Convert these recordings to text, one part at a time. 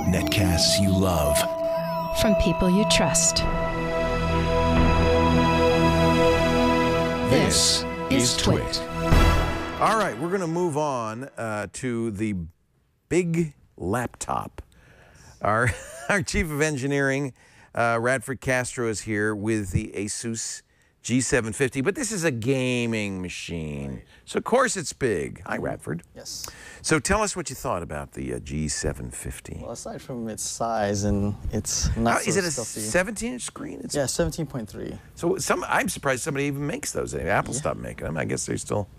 Netcasts you love. From people you trust. This is Twit. All right, we're going to move on to the big laptop. Our Chief of Engineering, Radford Castro, is here with the Asus G750, but this is a gaming machine, so of course it's big. Hi, Radford. Yes. So tell us what you thought about the G750. Well, aside from its size and it's not so is it a stuffy. 17-inch screen? Yeah, 17.3. So I'm surprised somebody even makes those. Apple stopped making them. I guess they still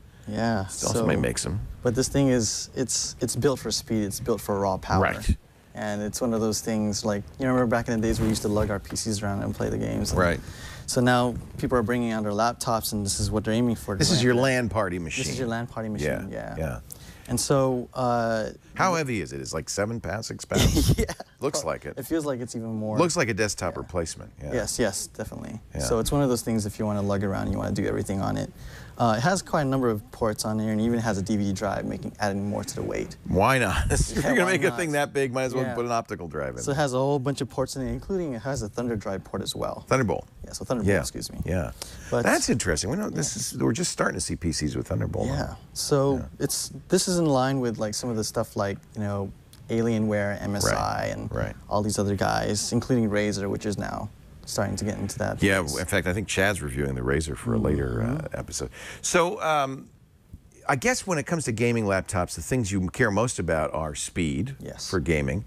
somebody makes them. But this thing is it's built for speed. It's built for raw power. Right. And it's one of those things like, you remember back in the days we used to lug our PCs around and play the games. Right. So now people are bringing out their laptops, and this is what they're aiming for. This is your LAN party machine. This is your LAN party machine, yeah. And so... how heavy is it? It's like 7 pounds, 6 pounds? Yeah. Looks like it. It feels like it's even more. Looks like a desktop replacement. Yeah. Yes, definitely. Yeah. So it's one of those things if you want to lug around, you want to do everything on it. It has quite a number of ports on there, and even has a DVD drive, adding more to the weight. Why not? If you're going to make a not? thing that big, might as well put an optical drive in. So it has a whole bunch of ports in it, including it has a Thunder drive port as well. Thunderbolt. Yeah, so Thunderbolt, excuse me. Yeah. But that's interesting. We're just starting to see PCs with Thunderbolt. Yeah. So this is in line with like some of the stuff like, you know, Alienware, MSI, and all these other guys, including Razer, which is now starting to get into that. Yeah, phase. in fact, I think Chad's reviewing the Razer for a later episode. So I guess when it comes to gaming laptops, the things you care most about are speed for gaming,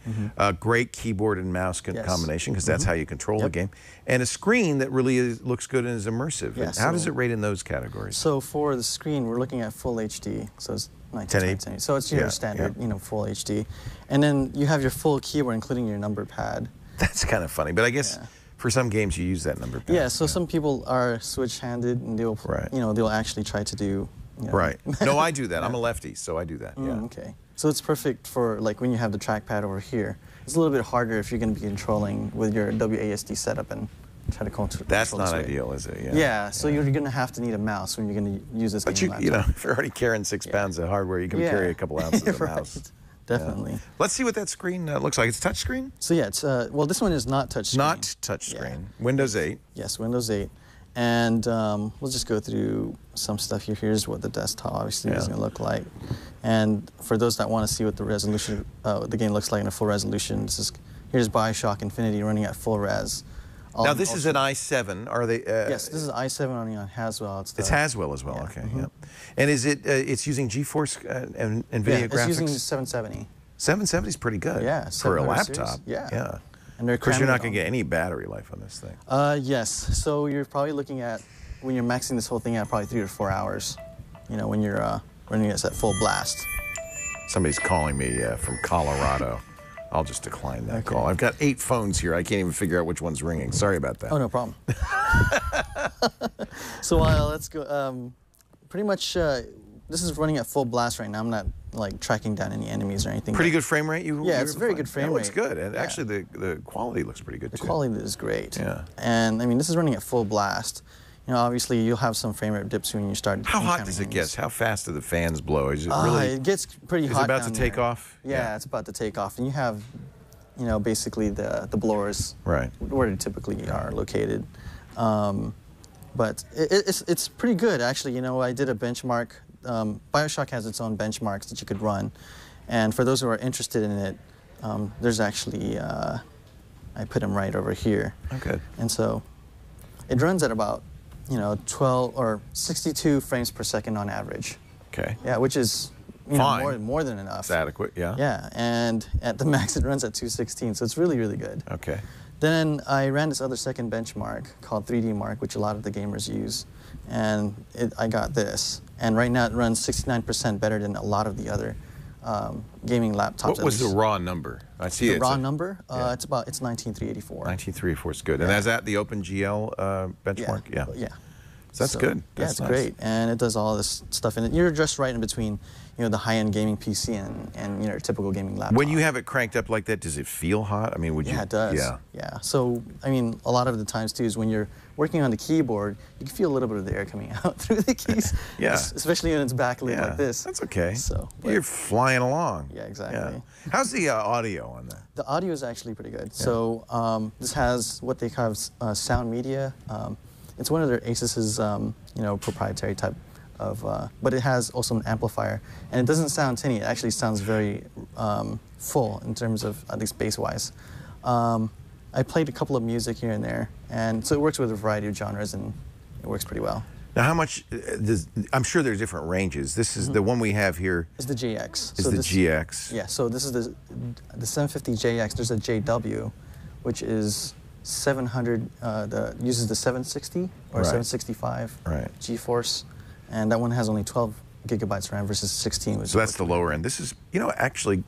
great keyboard and mouse combination, because that's how you control the game, and a screen that really looks good and is immersive. Yeah, how does it rate in those categories? So for the screen, we're looking at full HD, so it's 1080. So it's your standard, you know, full HD. And then you have your full keyboard, including your number pad. That's kind of funny, but I guess for some games you use that number pad. Yeah, so some people are switch-handed, and they'll, you know, they'll actually try to do. You know, No, I do that. I'm a lefty, so I do that. Okay. So it's perfect for like when you have the trackpad over here. It's a little bit harder if you're going to be controlling with your WASD setup and try to control. That's not ideal, is it? Yeah. So you're going to have to need a mouse when you're going to use this. But you know, if you're already carrying 6 pounds of hardware, you can carry a couple ounces of mouse. Definitely. Let's see what that screen looks like. It's touchscreen? So yeah, it's well, this one is not touchscreen. Not touchscreen. Windows 8. Yes, Windows 8. And we'll just go through some stuff here. Here's what the desktop obviously is going to look like. And for those that want to see what the resolution, the game looks like in a full resolution, here's BioShock Infinity running at full res. Now this is an i7. Are they? Yes, this is i7 running on Haswell. It's Haswell as well. Okay. And is it? It's using GeForce and NVIDIA graphics. It's using 770. 770 is pretty good. Yeah, for a laptop. Series. Yeah. And of course, you're not going to get any battery life on this thing. Yes. So you're probably looking at, when you're maxing this whole thing out, probably 3 to 4 hours. You know, when you're running this at full blast. Somebody's calling me from Colorado. I'll just decline that call. I've got 8 phones here. I can't even figure out which one's ringing. Sorry about that. Oh, no problem. So let's go. Pretty much, this is running at full blast right now. I'm not like tracking down any enemies or anything. Pretty good frame rate. It's a very good frame rate. It looks good. And actually, the quality looks pretty good too. The quality is great. Yeah. And I mean, this is running at full blast. You know, obviously, you'll have some frame rate dips when you start. How hot does it get? How fast do the fans blow? Is it really? It gets pretty hot. Is it about down to take off? Yeah, it's about to take off, and you have, you know, basically the blowers where they typically are located. But it's pretty good, actually. You know, I did a benchmark. BioShock has its own benchmarks that you could run, and for those who are interested in it, there's actually I put them right over here. Okay. And so it runs at about, you know, 12 or 62 frames per second on average. Okay. Yeah, which is more than enough. It's adequate, yeah. Yeah, and at the max it runs at 216, so it's really, really good. Okay. Then I ran this other second benchmark called 3D Mark, which a lot of the gamers use, and I got this. And right now it runs 69% better than a lot of the other gaming laptops. What was the raw number? I see the raw number. It's 19384. 19384 is good. And is that the OpenGL benchmark? Yeah. So that's good. That's great, and it does all this stuff in it. You're just right in between, you know, the high-end gaming PC and you know, typical gaming laptop. When you have it cranked up like that, does it feel hot? I mean, would you? Yeah, it does. Yeah. Yeah. So, I mean, a lot of the times too is when you're working on the keyboard, you can feel a little bit of the air coming out through the keys. Yeah. Especially when it's backlit like this. That's okay. So you're flying along. Yeah, exactly. Yeah. How's the audio on that? The audio is actually pretty good. Yeah. So this has what they call sound media. It's one of their Asus's you know, proprietary type of, but it has also an amplifier, and it doesn't sound tinny. It actually sounds very full in terms of at least bass-wise. I played a couple of music here and there, and so it works with a variety of genres, and it works pretty well. Now, how much? I'm sure there's different ranges. This is the one we have here. It's the JX. Is the GX? Yeah. So this is the 750 JX. There's a JW, which is 700. Uses the 760 or 765 GeForce, and that one has only 12 gigabytes RAM versus 16. Which so that's the lower end. This is, you know, actually.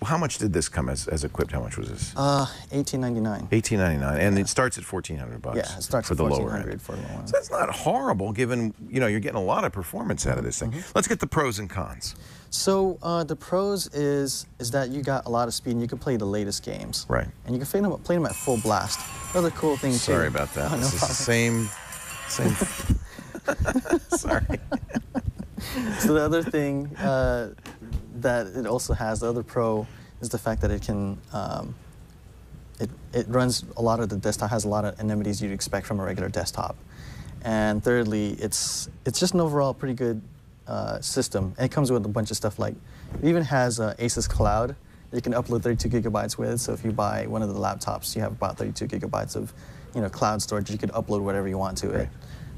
How much did this come as equipped? How much was this? $1899. $1899, and it starts at $1,400. Yeah, it starts for at the lower end. for the lower end. So that's not horrible, given you're getting a lot of performance out of this thing. Let's get the pros and cons. So the pros is that you got a lot of speed, and you can play the latest games. Right. And you can play them at full blast. Another cool thing too. Sorry about that. Oh, this is the same. Sorry. So the other thing that it also has, the other pro, is the fact that it can, it runs a lot of the desktop, has a lot of amenities you'd expect from a regular desktop. And thirdly, it's just an overall pretty good system. And it comes with a bunch of stuff like, it even has Asus Cloud that you can upload 32 gigabytes with. So if you buy one of the laptops, you have about 32 gigabytes of, you know, cloud storage. You could upload whatever you want to it.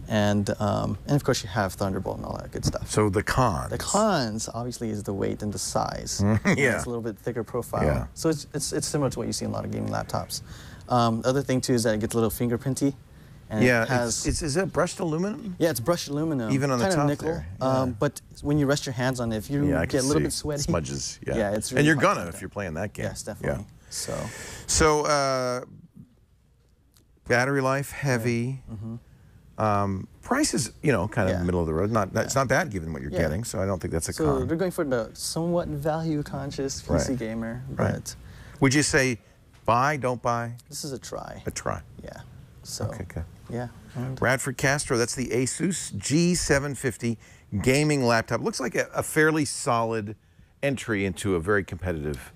And of course you have Thunderbolt and all that good stuff. So the cons? The cons, obviously, is the weight and the size. Yeah. It's a little bit thicker profile. Yeah. So it's similar to what you see in a lot of gaming laptops. The other thing, too, is that it gets a little fingerprinty. And yeah, it has, is it brushed aluminum? Yeah, it's brushed aluminum. Even on the top nickel, there. Yeah. But when you rest your hands on it, if you get a little bit sweaty. Smudges, yeah. Yeah, it's really and you're hard gonna if you're playing that game. Yes, definitely. Yeah. So battery life, heavy. Price is, kind of middle of the road. It's not bad given what you're getting, so I don't think that's a con. So they're going for the somewhat value-conscious PC gamer. But would you say buy, don't buy? This is a try. A try. Yeah. So, okay, good. Yeah. Radford Castro, that's the Asus G750 gaming laptop. Looks like a fairly solid entry into a very competitive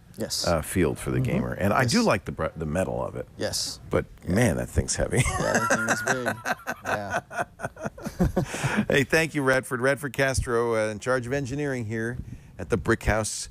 field for the gamer. And I do like the metal of it. Yes. But man, that thing's heavy. Yeah, that thing is big. Yeah. Hey, thank you, Radford. Radford Castro, in charge of engineering here at the Brick House.